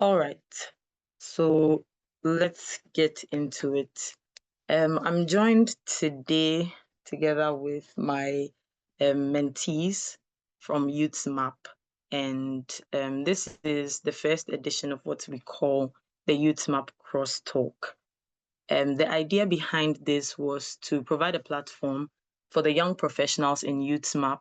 All right, so let's get into it. I'm joined today together with my mentees from YouthsMAP, and this is the first edition of what we call the YouthsMAP Crosstalk. The idea behind this was to provide a platform for the young professionals in YouthsMAP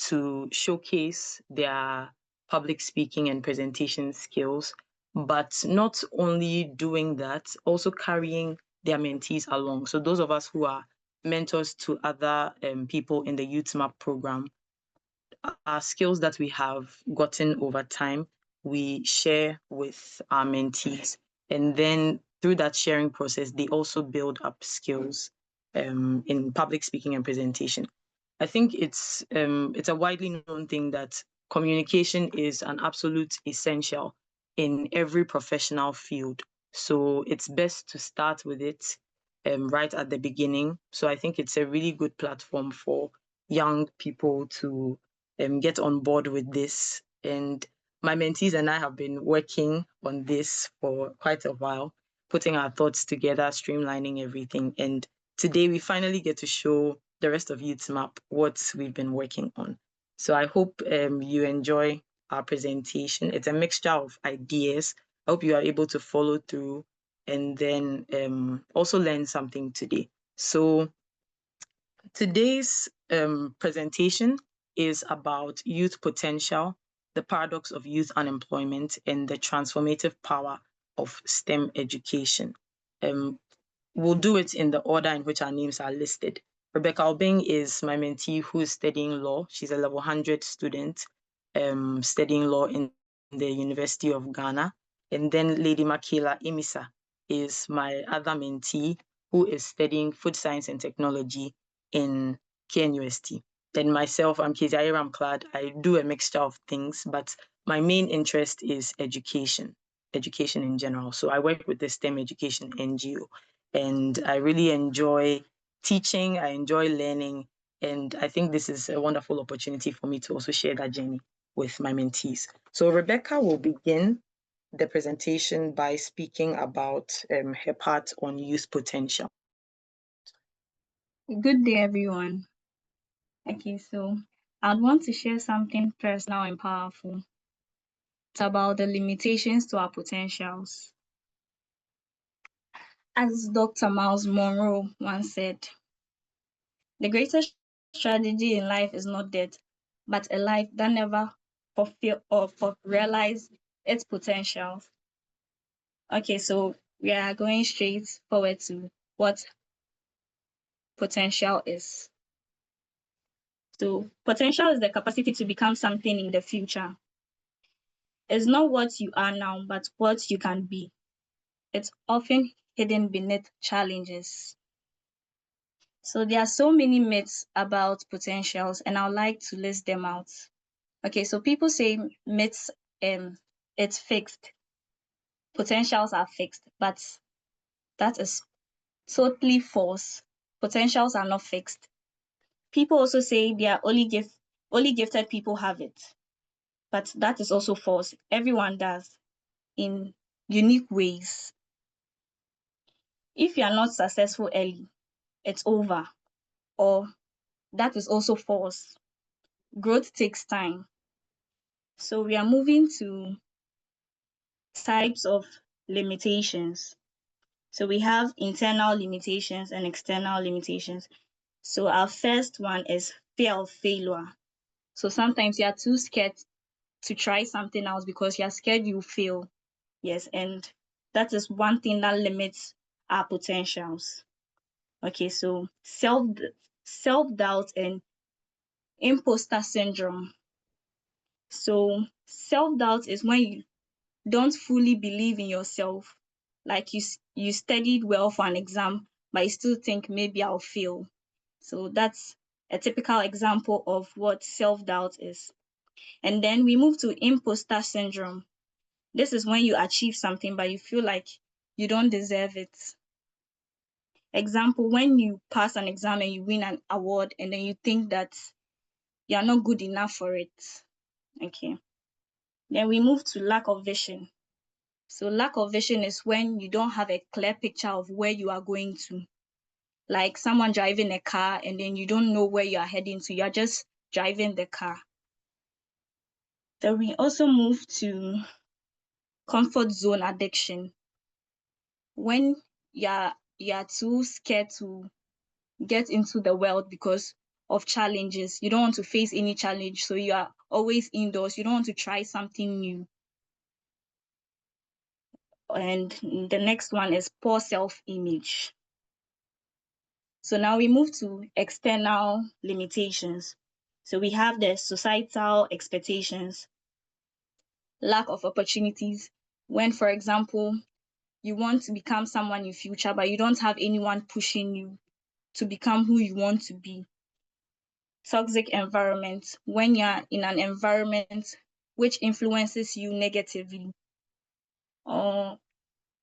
to showcase their public speaking and presentation skills, but not only doing that, also carrying their mentees along. So those of us who are mentors to other people in the YouthsMAP program, our skills that we have gotten over time, we share with our mentees. And then through that sharing process, they also build up skills in public speaking and presentation. I think it's a widely known thing that communication is an absolute essential in every professional field. So it's best to start with it right at the beginning. So I think it's a really good platform for young people to get on board with this. And my mentees and I have been working on this for quite a while, putting our thoughts together, streamlining everything. And today we finally get to show the rest of YouthsMAP what we've been working on. So I hope you enjoy our presentation. It's a mixture of ideas. I hope you are able to follow through and then also learn something today. So today's presentation is about youth potential, the paradox of youth unemployment, and the transformative power of STEM education. We'll do it in the order in which our names are listed. Rebecca Obeng is my mentee who is studying law. She's a level 100 student studying law in the University of Ghana. And then Lady Makela Emisa is my other mentee who is studying food science and technology in KNUST. Then myself, I'm Kezia Ramklad. I do a mixture of things, but my main interest is education in general. So I work with the STEM Education NGO, and I really enjoy teaching. I enjoy learning, and I think this is a wonderful opportunity for me to also share that journey with my mentees. So Rebecca will begin the presentation by speaking about her part on youth potential. Good day, everyone. Okay, so I'd want to share something personal and powerful. It's about the limitations to our potentials. As Dr. Miles Monroe once said, the greatest tragedy in life is not death, but a life that never fulfill or realize its potential. Okay, so we are going straight forward to what potential is. So potential is the capacity to become something in the future. It's not what you are now, but what you can be. It's often hidden beneath challenges. So there are so many myths about potentials, and I'd like to list them out. Okay, so people say myths, it's fixed. Potentials are fixed, but that is totally false. Potentials are not fixed. People also say they are only gifted people have it, but that is also false. Everyone does in unique ways. If you are not successful early, it's over, or that is also false. Growth takes time. So we are moving to types of limitations. So we have internal limitations and external limitations. So our first one is fear of failure. So sometimes you are too scared to try something else because you are scared you fail. Yes, and that is one thing that limits our potentials. Okay, so self-doubt and imposter syndrome. So self-doubt is when you don't fully believe in yourself. Like you studied well for an exam, but you still think maybe I'll fail. So that's a typical example of what self-doubt is. And then we move to imposter syndrome. This is when you achieve something, but you feel like you don't deserve it. Example, when you pass an exam and you win an award, and then you think that you're not good enough for it. Okay. Then we move to lack of vision. So lack of vision is when you don't have a clear picture of where you are going to. Like someone driving a car and then you don't know where you are heading to. You're just driving the car. Then we also move to comfort zone addiction. When you're too scared to get into the world because of challenges. You don't want to face any challenge, so you are always indoors. You don't want to try something new. And the next one is poor self-image. So now we move to external limitations. So we have the societal expectations, lack of opportunities. When, for example, you want to become someone in future, but you don't have anyone pushing you to become who you want to be. Toxic environment, when you're in an environment which influences you negatively. Or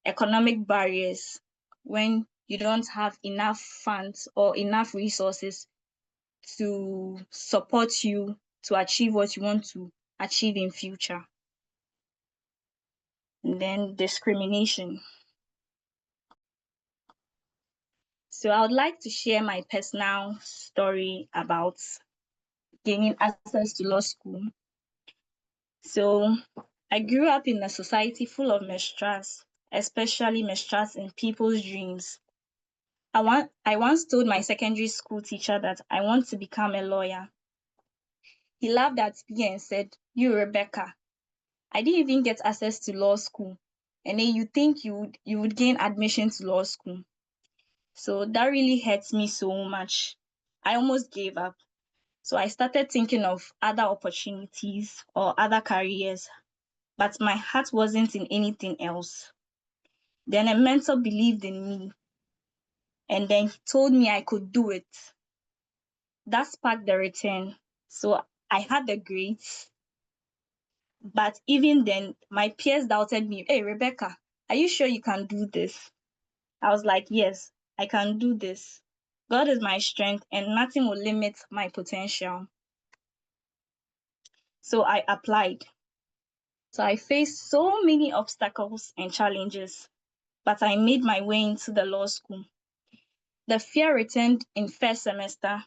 economic barriers, when you don't have enough funds or enough resources to support you to achieve what you want to achieve in future. And then discrimination. So I would like to share my personal story about gaining access to law school. So I grew up in a society full of mistrust, especially mistrust in people's dreams. I once told my secondary school teacher that I want to become a lawyer. He laughed at me and said, "You, Rebecca, I didn't even get access to law school. And then you think you would gain admission to law school." So that really hurts me so much. I almost gave up. So I started thinking of other opportunities or other careers, but my heart wasn't in anything else. Then a mentor believed in me, and then he told me I could do it. That sparked the return. So I had the grades, but even then, my peers doubted me. "Hey, Rebecca, are you sure you can do this?" I was like, "Yes, I can do this. God is my strength, and nothing will limit my potential." So I applied. So I faced so many obstacles and challenges, but I made my way into the law school. The fear returned in first semester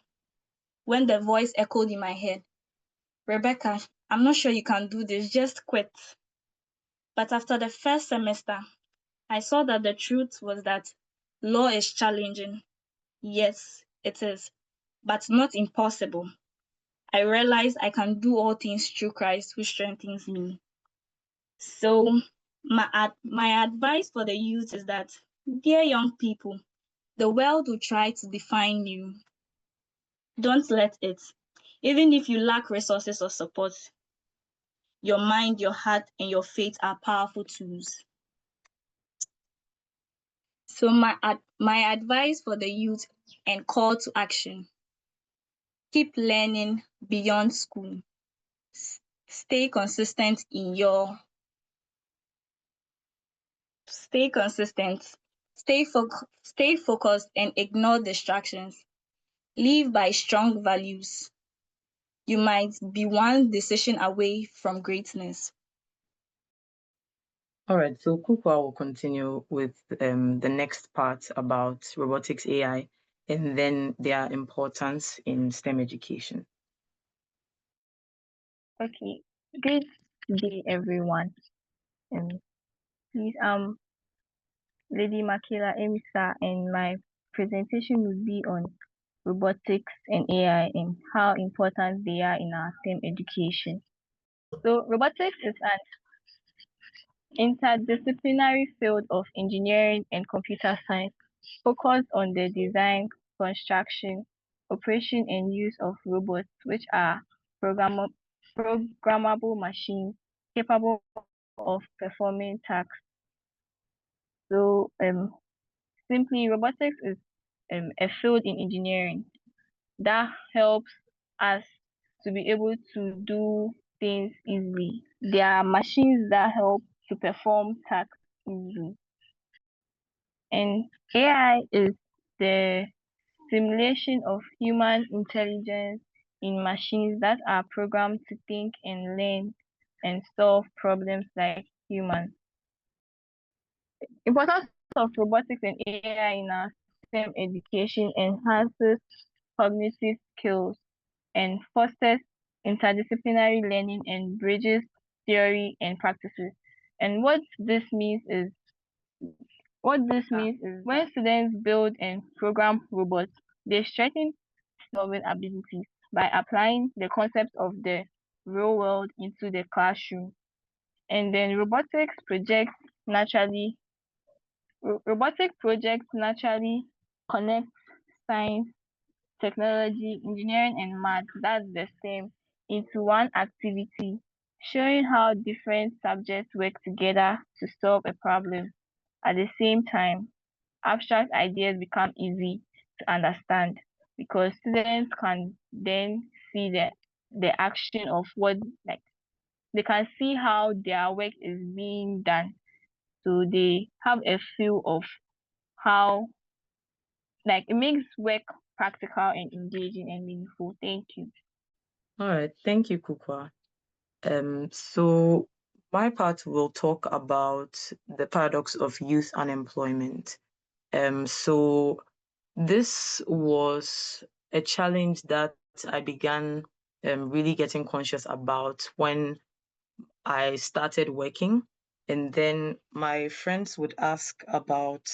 when the voice echoed in my head, "Rebecca, I'm not sure you can do this, just quit." But after the first semester, I saw that the truth was that law is challenging. Yes, it is, but not impossible. I realized I can do all things through Christ who strengthens me. So my advice for the youth is that, dear young people, the world will try to define you. Don't let it. Even if you lack resources or support, your mind, your heart, and your faith are powerful tools. So my advice for the youth and call to action: keep learning beyond school. Stay consistent in your stay consistent. Stay focused and ignore distractions. Live by strong values. You might be one decision away from greatness. All right, so Kukwa will continue with the next part about robotics AI and then their importance in STEM education. Okay, good day, everyone. Please, Lady Makila Emisa, and my presentation will be on robotics and AI and how important they are in our STEM education. So, robotics is an interdisciplinary field of engineering and computer science focused on the design, construction, operation, and use of robots, which are programmable machines capable of performing tasks. So, simply, robotics is a field in engineering that helps us to be able to do things easily. There are machines that help to perform tasks easily. And AI is the simulation of human intelligence in machines that are programmed to think and learn and solve problems like humans. Importance of robotics and AI in our STEM education enhances cognitive skills and fosters interdisciplinary learning and bridges theory and practices. And what this means is when students build and program robots, they strengthen solving abilities by applying the concepts of the real world into the classroom. And then robotic projects naturally connect science, technology, engineering, and math, that's the same, into one activity, showing how different subjects work together to solve a problem. At the same time, abstract ideas become easy to understand because students can then see the action of what, like, they can see how their work is being done. So they have a feel of how, like, it makes work practical and engaging and meaningful. Thank you. All right, thank you, Kukwa. So my part will talk about the paradox of youth unemployment. So this was a challenge that I began really getting conscious about when I started working. And then my friends would ask about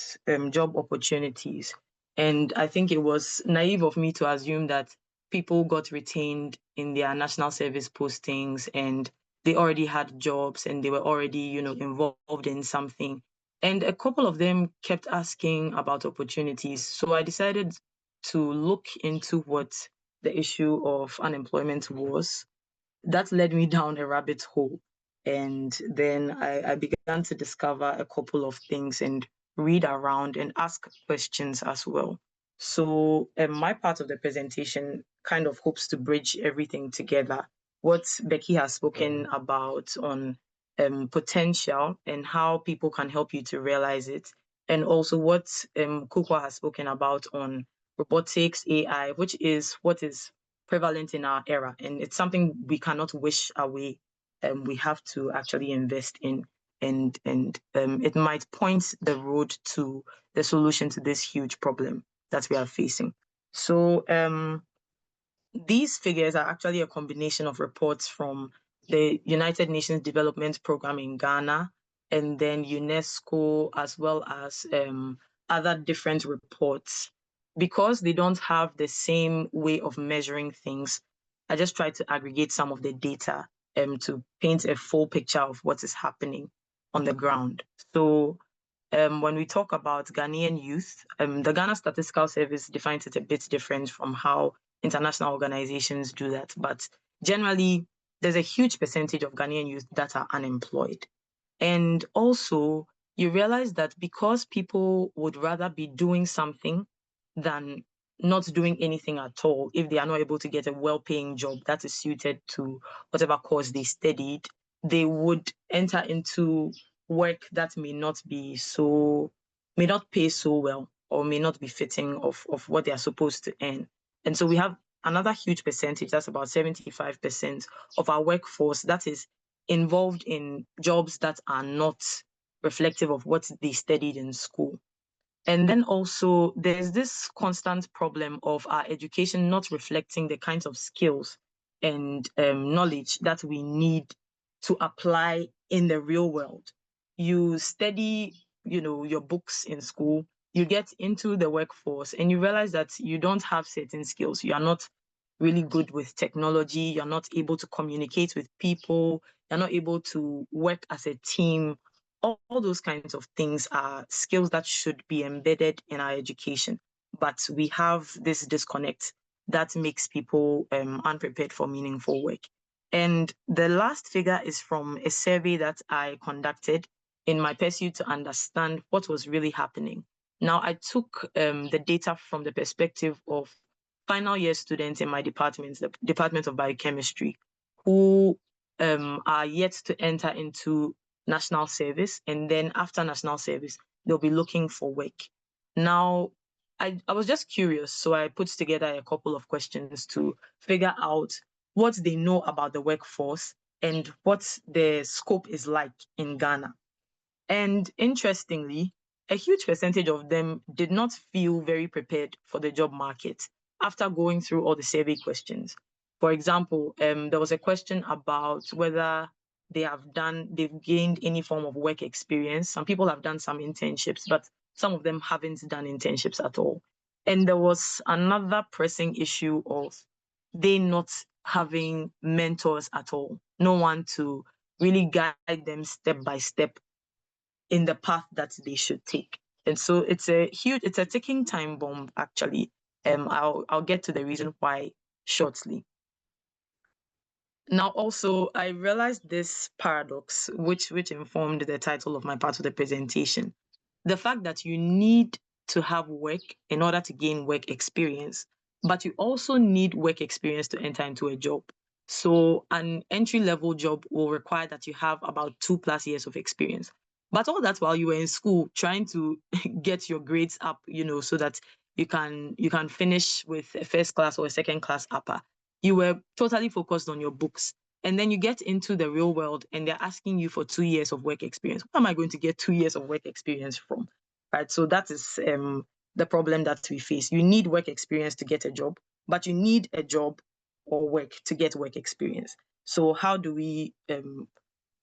job opportunities. And I think it was naive of me to assume that people got retained in their national service postings and they already had jobs and they were already, involved in something. And a couple of them kept asking about opportunities. So I decided to look into what the issue of unemployment was. That led me down a rabbit hole. And then I began to discover a couple of things and read around and ask questions as well. So my part of the presentation kind of hopes to bridge everything together. What Becky has spoken about on potential and how people can help you to realize it, and also what Kukwa has spoken about on robotics, AI, which is what is prevalent in our era, and it's something we cannot wish away. We have to actually invest in, and it might point the road to the solution to this huge problem that we are facing. So these figures are actually a combination of reports from the United Nations Development Program in Ghana and then UNESCO, as well as other different reports. Because they don't have the same way of measuring things, I just tried to aggregate some of the data to paint a full picture of what is happening on the ground. So when we talk about Ghanaian youth, the Ghana Statistical Service defines it a bit different from how international organizations do that. But generally, there's a huge percentage of Ghanaian youth that are unemployed. And also, you realize that because people would rather be doing something than not doing anything at all if they are not able to get a well-paying job that is suited to whatever course they studied, they would enter into work that may not pay so well or may not be fitting of what they are supposed to earn. And so we have another huge percentage, that's about 75% of our workforce that is involved in jobs that are not reflective of what they studied in school. And then also, there's this constant problem of our education not reflecting the kinds of skills and knowledge that we need to apply in the real world. You study, your books in school, you get into the workforce, and you realize that you don't have certain skills. You are not really good with technology. You're not able to communicate with people. You're not able to work as a team. All those kinds of things are skills that should be embedded in our education. But we have this disconnect that makes people unprepared for meaningful work. And the last figure is from a survey that I conducted in my pursuit to understand what was really happening. Now, I took the data from the perspective of final year students in my department, the Department of Biochemistry, who are yet to enter into national service. And then after national service, they'll be looking for work. Now, I was just curious, so I put together a couple of questions to figure out what they know about the workforce and what the scope is like in Ghana. And interestingly, a huge percentage of them did not feel very prepared for the job market after going through all the survey questions. For example, there was a question about whether they've gained any form of work experience. Some people have done some internships, but some of them haven't done internships at all. And there was another pressing issue of they not having mentors at all, no one to really guide them step by step in the path that they should take. And so it's a ticking time bomb, actually. I'll get to the reason why shortly. Now, also, I realized this paradox, which informed the title of my part of the presentation. The fact that you need to have work in order to gain work experience, but you also need work experience to enter into a job. So an entry-level job will require that you have about 2+ years of experience. But all that while you were in school trying to get your grades up, so that you can finish with a first class or a second class upper. You were totally focused on your books. And then you get into the real world and they're asking you for 2 years of work experience. Where am I going to get 2 years of work experience from? Right. So that is the problem that we face. You need work experience to get a job, but you need a job or work to get work experience. So how do we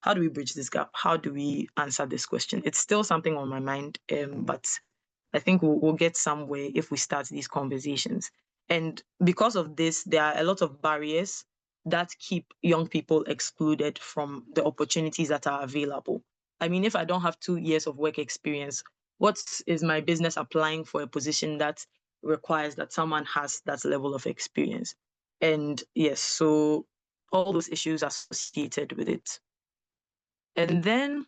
bridge this gap? How do we answer this question? It's still something on my mind, but I think we'll get somewhere if we start these conversations. And because of this, there are a lot of barriers that keep young people excluded from the opportunities that are available. I mean, if I don't have 2 years of work experience, what is my business applying for a position that requires that someone has that level of experience? And yes, so all those issues associated with it. And then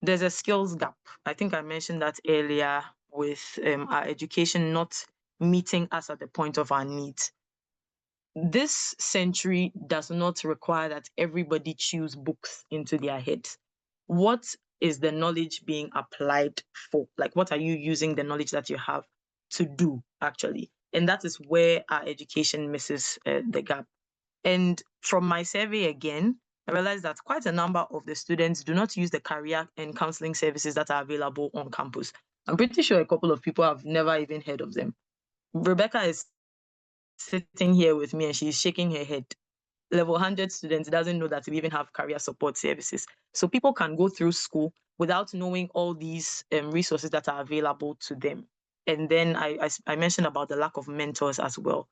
there's a skills gap. I think I mentioned that earlier with our education not meeting us at the point of our needs. This century does not require that everybody choose books into their heads. What is the knowledge being applied for? Like, what are you using the knowledge that you have to do, actually? And that is where our education misses the gap. And from my survey again, I realized that quite a number of the students do not use the career and counseling services that are available on campus. I'm pretty sure a couple of people have never even heard of them. Rebecca is sitting here with me and she's shaking her head. Level 100 students doesn't know that we even have career support services. So people can go through school without knowing all these resources that are available to them. And then I mentioned about the lack of mentors as well.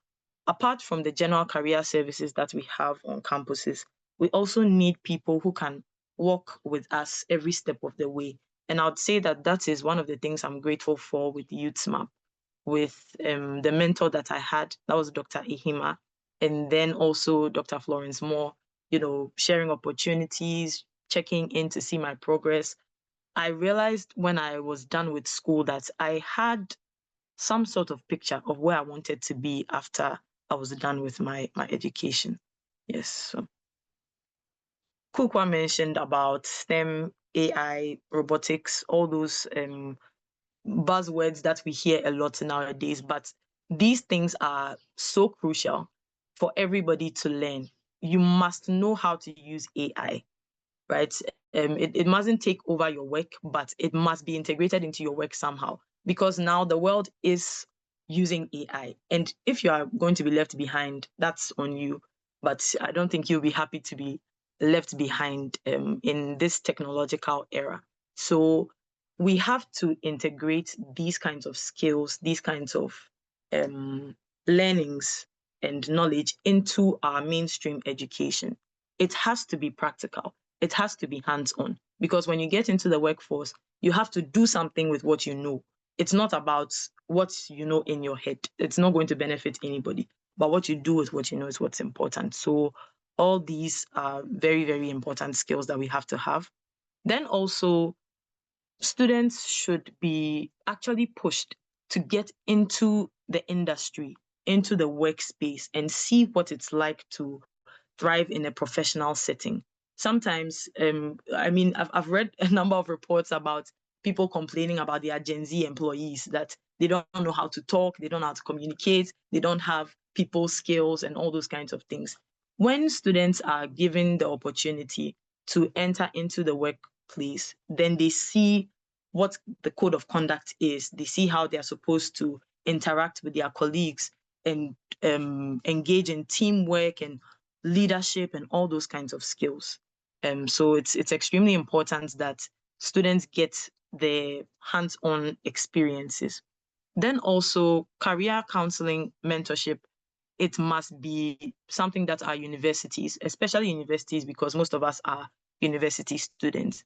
Apart from the general career services that we have on campuses, we also need people who can walk with us every step of the way. And I would say that that is one of the things I'm grateful for with YouthsMAP, with the mentor that I had, that was Dr. Ihima, and then also Dr. Florence Moore, sharing opportunities, checking in to see my progress. I realized when I was done with school that I had some sort of picture of where I wanted to be after I was done with my education. Yes. So Kukwa mentioned about STEM, AI, robotics, all those buzzwords that we hear a lot nowadays, but these things are so crucial for everybody to learn. You must know how to use AI, right? It mustn't take over your work, but it must be integrated into your work somehow, because now the world is using AI. And if you are going to be left behind, that's on you. But I don't think you'll be happy to be left behind in this technological era. So we have to integrate these kinds of skills, these kinds of learnings and knowledge into our mainstream education. It has to be practical. It has to be hands-on, because when you get into the workforce, you have to do something with what you know. It's not about what you know in your head. It's not going to benefit anybody. But what you do with what you know is what's important. So all these are very, very important skills that we have to have. Then also, students should be actually pushed to get into the industry, into the workspace, and see what it's like to thrive in a professional setting. Sometimes, I've read a number of reports about people complaining about their Gen Z employees, that they don't know how to talk, they don't know how to communicate, they don't have people skills and all those kinds of things. When students are given the opportunity to enter into the workplace, then they see what the code of conduct is. They see how they are supposed to interact with their colleagues and engage in teamwork and leadership and all those kinds of skills. So it's extremely important that students get their hands-on experiences. Then also career counseling mentorship, it must be something that our universities, especially universities, because most of us are university students,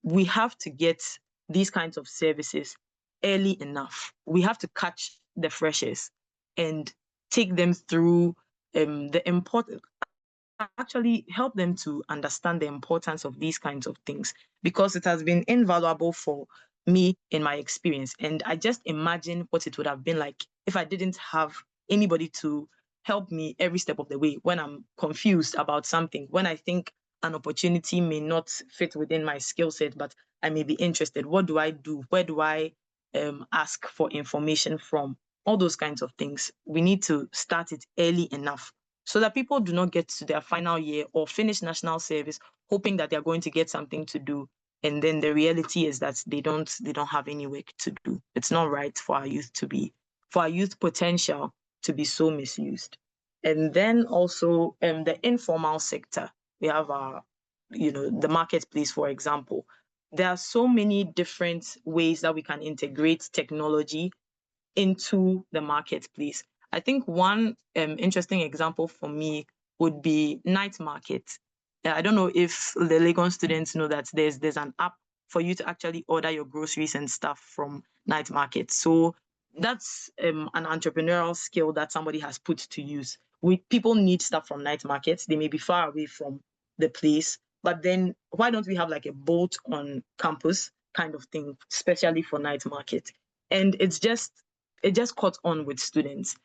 we have to get these kinds of services early enough. We have to catch the freshers and take them through the important, actually help them to understand the importance of these kinds of things, because it has been invaluable for me in my experience. And I just imagine what it would have been like if I didn't have anybody to help me every step of the way when I'm confused about something, when I think an opportunity may not fit within my skill set, but I may be interested. What do I do? Where do I ask for information from? All those kinds of things. We need to start it early enough so that people do not get to their final year or finish national service hoping that they're going to get something to do, and then the reality is that they don't have any work to do. It's not right for our youth for our youth potential to be so misused. And then also the informal sector, we have our the marketplace, for example. There are so many different ways that we can integrate technology into the marketplace. I think one interesting example for me would be night market. I don't know if the Legon students know that there's an app for you to actually order your groceries and stuff from night market. So that's an entrepreneurial skill that somebody has put to use. People need stuff from night markets. They may be far away from the place, but then why don't we have like a bolt on campus kind of thing, especially for night market? And it just caught on with students.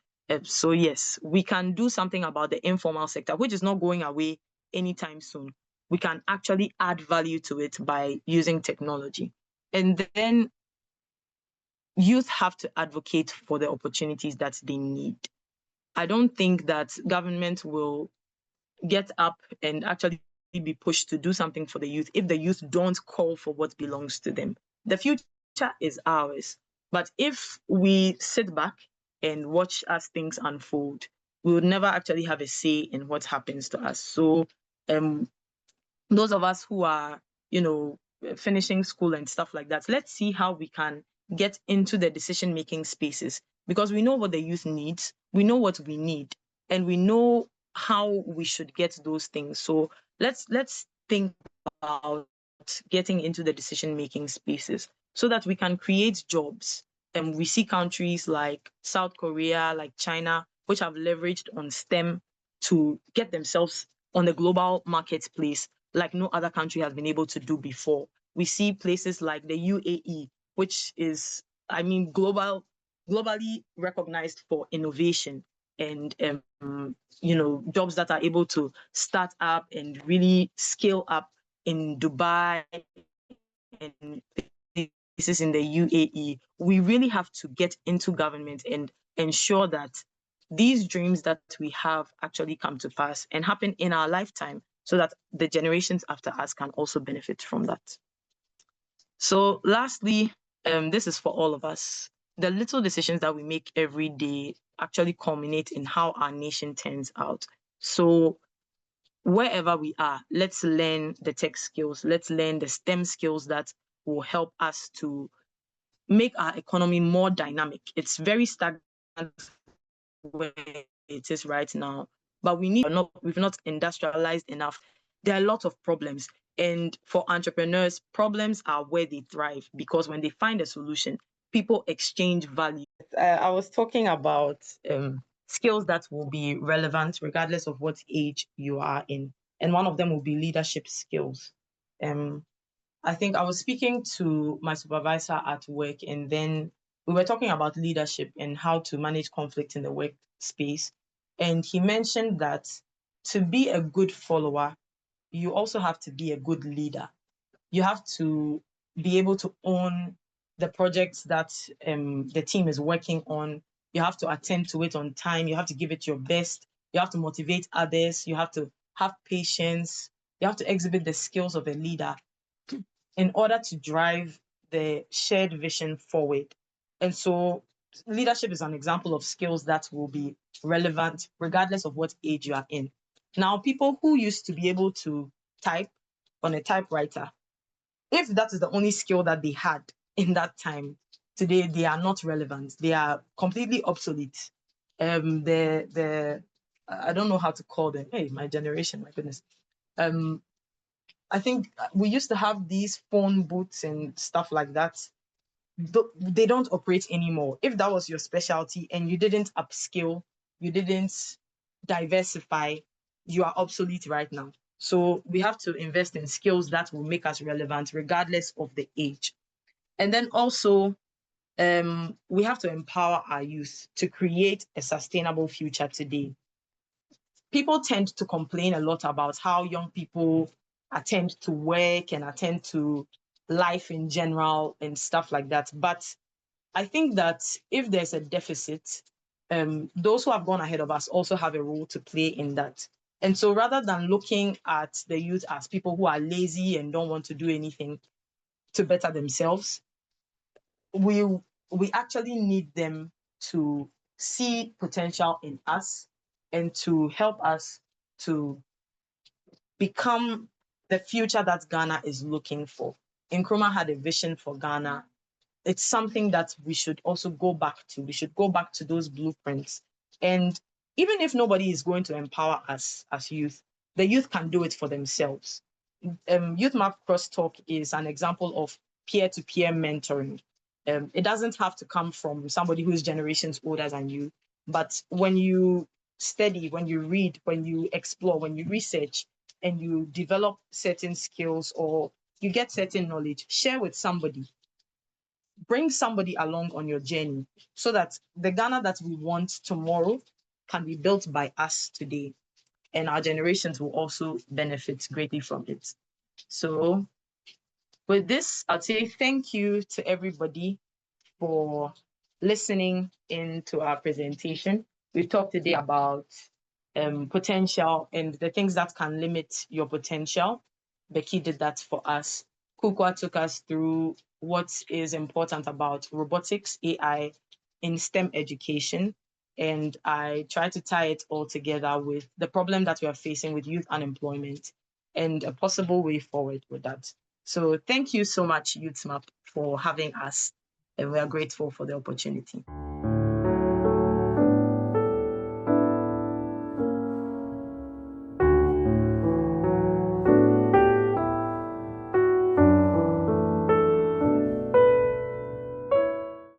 So yes, we can do something about the informal sector, which is not going away anytime soon. We can actually add value to it by using technology. And then youth have to advocate for the opportunities that they need. I don't think that government will get up and actually be pushed to do something for the youth if the youth don't call for what belongs to them. The future is ours. But if we sit back and watch as things unfold, we would never actually have a say in what happens to us. So those of us who are, finishing school and stuff like that, let's see how we can get into the decision-making spaces, because we know what the youth needs, we know what we need, and we know how we should get those things. So let's think about getting into the decision-making spaces so that we can create jobs. And we see countries like South Korea, like China, which have leveraged on STEM to get themselves on the global marketplace like no other country has been able to do before. We see places like the UAE, which is, globally recognized for innovation and jobs that are able to start up and really scale up in Dubai and places in the UAE. We really have to get into government and ensure that these dreams that we have actually come to pass and happen in our lifetime, so that the generations after us can also benefit from that. So lastly, this is for all of us. The little decisions that we make every day actually culminate in how our nation turns out. So wherever we are, let's learn the tech skills, let's learn the STEM skills that will help us to make our economy more dynamic. It's very stagnant where it is right now, but we've not industrialized enough. There are a lot of problems, and for entrepreneurs, problems are where they thrive, because when they find a solution, people exchange value. I was talking about skills that will be relevant regardless of what age you are in, and one of them will be leadership skills. I think I was speaking to my supervisor at work, and then we were talking about leadership and how to manage conflict in the workspace. And he mentioned that to be a good follower, you also have to be a good leader. You have to be able to own the projects that the team is working on. You have to attend to it on time. You have to give it your best. You have to motivate others. You have to have patience. You have to exhibit the skills of a leader in order to drive the shared vision forward. And so leadership is an example of skills that will be relevant regardless of what age you are in. Now, people who used to be able to type on a typewriter, if that is the only skill that they had in that time, today they are not relevant. They are completely obsolete. I don't know how to call them. Hey, my generation, my goodness. I think we used to have these phone booths and stuff like that. They don't operate anymore. If that was your specialty and you didn't upskill, you didn't diversify, you are obsolete right now. So we have to invest in skills that will make us relevant regardless of the age. And then also, we have to empower our youth to create a sustainable future today. People tend to complain a lot about how young people attend to work and attend to life in general and stuff like that. But I think that if there's a deficit, those who have gone ahead of us also have a role to play in that. And so rather than looking at the youth as people who are lazy and don't want to do anything to better themselves, we actually need them to see potential in us and to help us to become the future that Ghana is looking for. Nkrumah had a vision for Ghana. It's something that we should also go back to. We should go back to those blueprints. And even if nobody is going to empower us as youth, the youth can do it for themselves. YouthsMAP Crosstalk is an example of peer-to-peer mentoring. It doesn't have to come from somebody who's generations older than you, but when you study, when you read, when you explore, when you research, and you develop certain skills or you get certain knowledge, share with somebody. Bring somebody along on your journey so that the Ghana that we want tomorrow can be built by us today. And our generations will also benefit greatly from it. So with this, I'd say thank you to everybody for listening into our presentation. We've talked today about potential and the things that can limit your potential. Becky did that for us. Kukwa took us through what is important about robotics, AI in STEM education. And I try to tie it all together with the problem that we are facing with youth unemployment and a possible way forward with that. So thank you so much, YouthsMAP, for having us. And we are grateful for the opportunity.